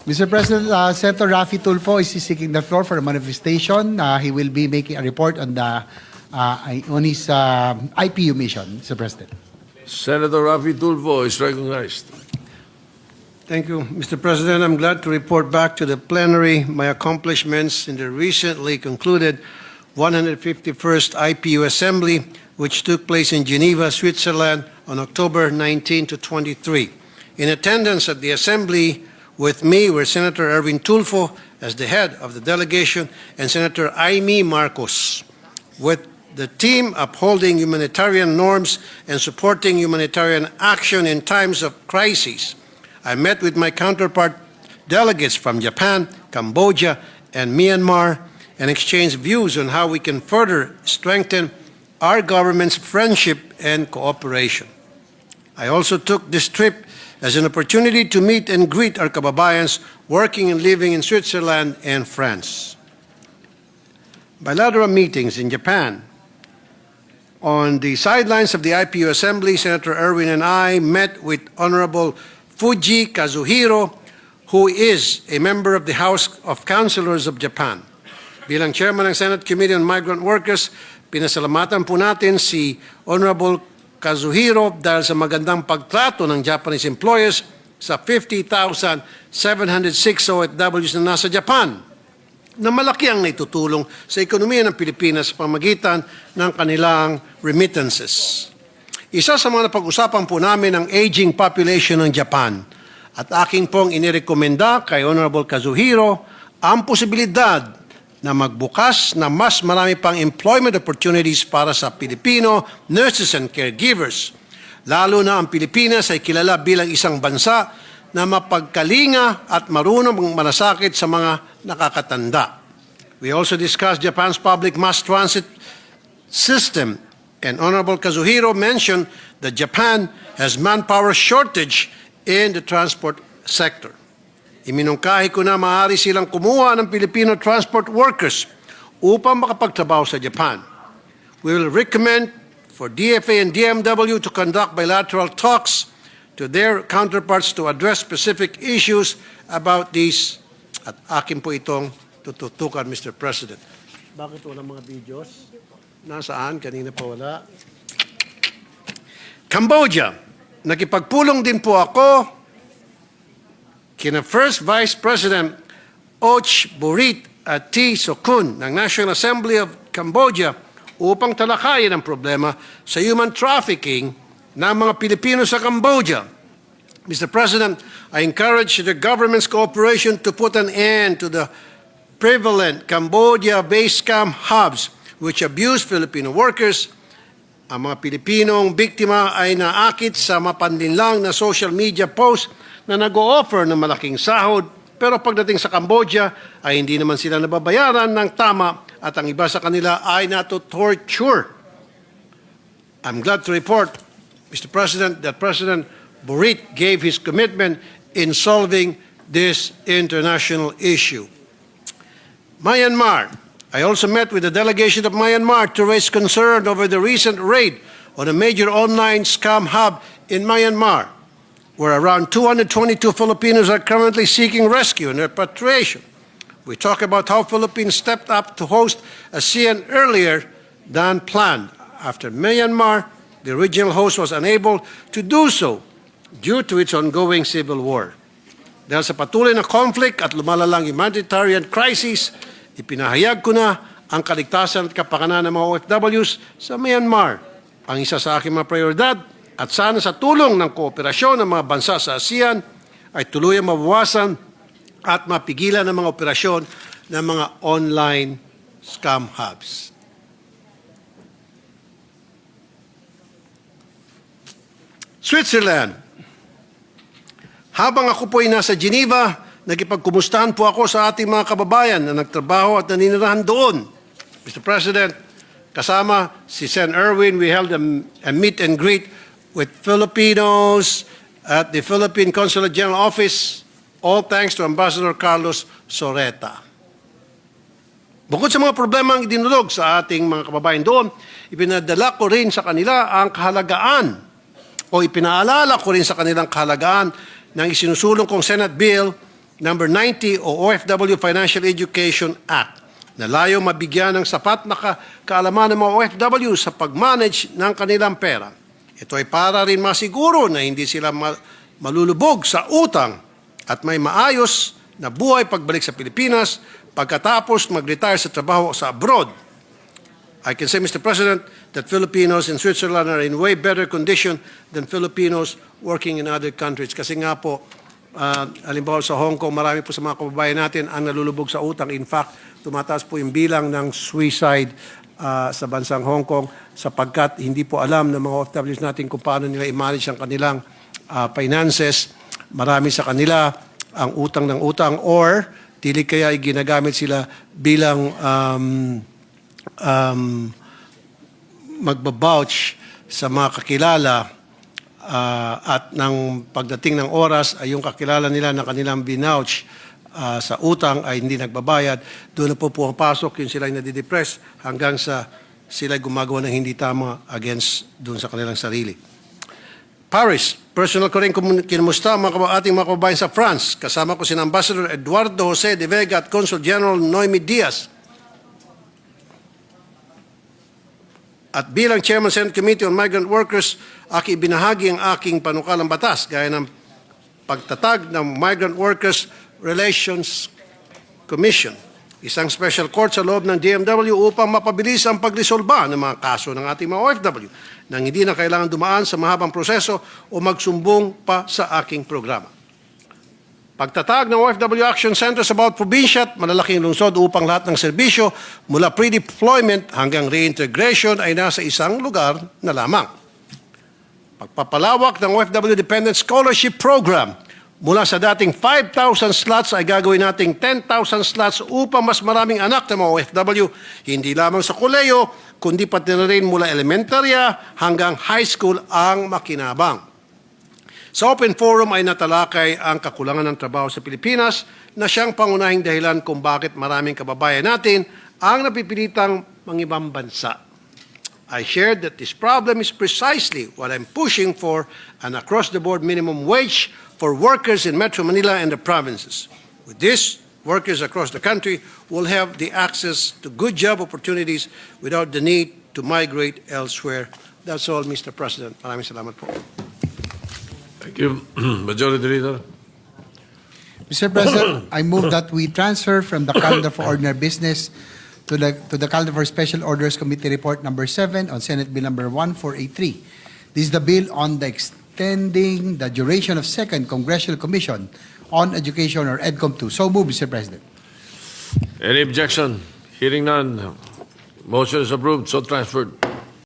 Mr. President, Senator Tulfo is seeking the floor for a manifestation. He will be making a report on his IPU mission, Mr. President. Senator Tulfo is recognized. Thank you, Mr. President. I'm glad to report back to the plenary my accomplishments in the recently concluded 151st IPU Assembly, which took place in Geneva, Switzerland on October 19 to 23. In attendance at the Assembly with me were Senator Tulfo as the head of the delegation and Senator Amy Marcos, with the team upholding humanitarian norms and supporting humanitarian action in times of crises. I met with my counterpart delegates from Japan, Cambodia, and Myanmar and exchanged views on how we can further strengthen our government's friendship and cooperation. I also took this trip as an opportunity to meet and greet our kababayans working and living in Switzerland and France. Bilateral meetings in Japan. On the sidelines of the IPU Assembly, Senator Erwin and I met with Honorable Fuji Kazuhiro, who is a member of the House of Councilors of Japan. Bilang chairman ng Senate Committee on Migrant Workers, pinasalamatan po natin si Honorable Kazuhiro dahil sa magandang pagtrato ng Japanese employers sa 50,706 OFWs na nasa Japan, na malaki ang naitutulong sa ekonomiya ng Pilipinas sa pamagitan ng kanilang remittances. Isa sa mga napag-usapan po namin ang aging population ng Japan at aking pong inirekomenda kay Honorable Kazuhiro ang posibilidad na magbukas na mas marami pang employment opportunities para sa Pilipino nurses and caregivers. Lalo na ang Pilipinas ay kilala bilang isang bansa na mapagkalinga at marunong manasakit sa mga nakakatanda. We also discussed Japan's public mass transit system, and Honorable Kazuhiro mentioned that Japan has manpower shortage in the transport sector. Iminungkahi ko na maaari silang kumuha ng Filipino transport workers upang makapagtrabaho sa Japan. We will recommend for DFA and DMW to conduct bilateral talks to their counterparts to address specific issues about these. At akin po itong tututukan, Mr. President. Bakit walang mga videos? Nasaan? Kanina pa wala. Cambodia. Nakipagpulong din po ako kina First Vice President Och Burit at T. Sokun ng National Assembly of Cambodia upang talakayin ang problema sa human trafficking ng mga Pilipino sa Cambodia. Mr. President, I encourage the government's cooperation to put an end to the prevalent Cambodia-based scam hubs which abuse Filipino workers. Ang mga Pilipinong biktima ay naakit sa mapanlinlang na social media post na nag-o-offer ng malaking sahod, pero pagdating sa Cambodia ay hindi naman sila nababayaran ng tama at ang iba sa kanila ay nato-torture. I'm glad to report, Mr. President, that President Burit gave his commitment in solving this international issue. Myanmar. I also met with the delegation of Myanmar to raise concern over the recent raid on a major online scam hub in Myanmar, where around 222 Filipinos are currently seeking rescue and repatriation. We talk about how Philippines stepped up to host ASEAN earlier than planned. After Myanmar, the original host was unable to do so due to its ongoing civil war. Dahil sa patuloy na conflict at lumalalang humanitarian crisis, ipinahayag ko na ang kaligtasan at kapakanan ng mga OFWs sa Myanmar. Ang isa sa aking mga prioridad at sana sa tulong ng kooperasyon ng mga bansa sa ASEAN ay tuluyang mabawasan at mapigilan ang mga operasyon ng mga online scam hubs. Switzerland. Habang ako po ay nasa Geneva, nakipagkumustahan po ako sa ating mga kababayan na nagtrabaho at naninirahan doon. Mr. President, kasama si Sen. Erwin, we held a meet and greet with Filipinos at the Philippine Consulate General Office, all thanks to Ambassador Carlos Soreta. Bukod sa mga problema ang idinulog sa ating mga kababayan doon, ipinadala ko rin sa kanila ang kahalagaan o ipinaalala ko rin sa kanilang kahalagaan ng isinusulong kong Senate Bill Number 90 o OFW Financial Education Act na layong mabigyan ng sapat na kaalaman ng mga OFW sa pag-manage ng kanilang pera. Ito ay para rin masiguro na hindi sila malulubog sa utang at may maayos na buhay pagbalik sa Pilipinas pagkatapos mag-retire sa trabaho sa abroad. I can say, Mr. President, that Filipinos in Switzerland are in way better condition than Filipinos working in other countries. Kasi nga po, halimbawa sa Hong Kong, marami po sa mga kababayan natin ang nalulubog sa utang. In fact, tumataas po yung bilang ng suicide sa bansang Hong Kong sapagkat hindi po alam ng mga OFWs natin kung paano nila i-manage ang kanilang finances. Marami sa kanila ang utang ng utang or dili kaya ginagamit sila bilang magbabouch sa mga kakilala at ng pagdating ng oras ay yung kakilala nila na kanilang binouch sa utang ay hindi nagbabayad. Doon na po pumapasok yung sila nadidepress hanggang sa sila gumagawa ng hindi tama against doon sa kanilang sarili. Paris, personal ko rin kinumusta ang ating mga kababayan sa France. Kasama ko si Ambassador Eduardo Jose de Vega at Consul General Noemi Diaz. At bilang Chairman Senate Committee on Migrant Workers, aki ibinahagi ang aking panukalang batas gaya ng pagtatag ng Migrant Workers Relations Commission, isang special court sa loob ng DMW upang mapabilis ang paglisolba ng mga kaso ng ating mga OFW nang hindi na kailangan dumaan sa mahabang proseso o magsumbong pa sa aking programa. Pagtatag ng OFW Action Center sa bawat probinsya at malalaking lungsod upang lahat ng serbisyo mula pre-deployment hanggang reintegration ay nasa isang lugar na lamang. Pagpapalawak ng OFW Dependent Scholarship Program mula sa dating 5,000 slots ay gagawin nating 10,000 slots upang mas maraming anak ng mga OFW, hindi lamang sa koleyo, kundi pati na rin mula elementarya hanggang high school ang makinabang. Sa Open Forum ay natalakay ang kakulangan ng trabaho sa Pilipinas na siyang pangunahing dahilan kung bakit maraming kababayan natin ang napipilitang mangibang bansa. I shared that this problem is precisely what I'm pushing for, an across-the-board minimum wage for workers in Metro Manila and the provinces. With this, workers across the country will have the access to good job opportunities without the need to migrate elsewhere. That's all, Mr. President. Maraming salamat po. Thank you. Majority Leader. Mr. President, I move that we transfer from the calendar for ordinary business to the calendar for special orders committee report number 7 on Senate Bill number 1483. This is the bill on the extending the duration of second Congressional Commission on Education or EDCOM 2. So move, Mr. President. Any objection? Hearing none. Motion is approved. So transferred.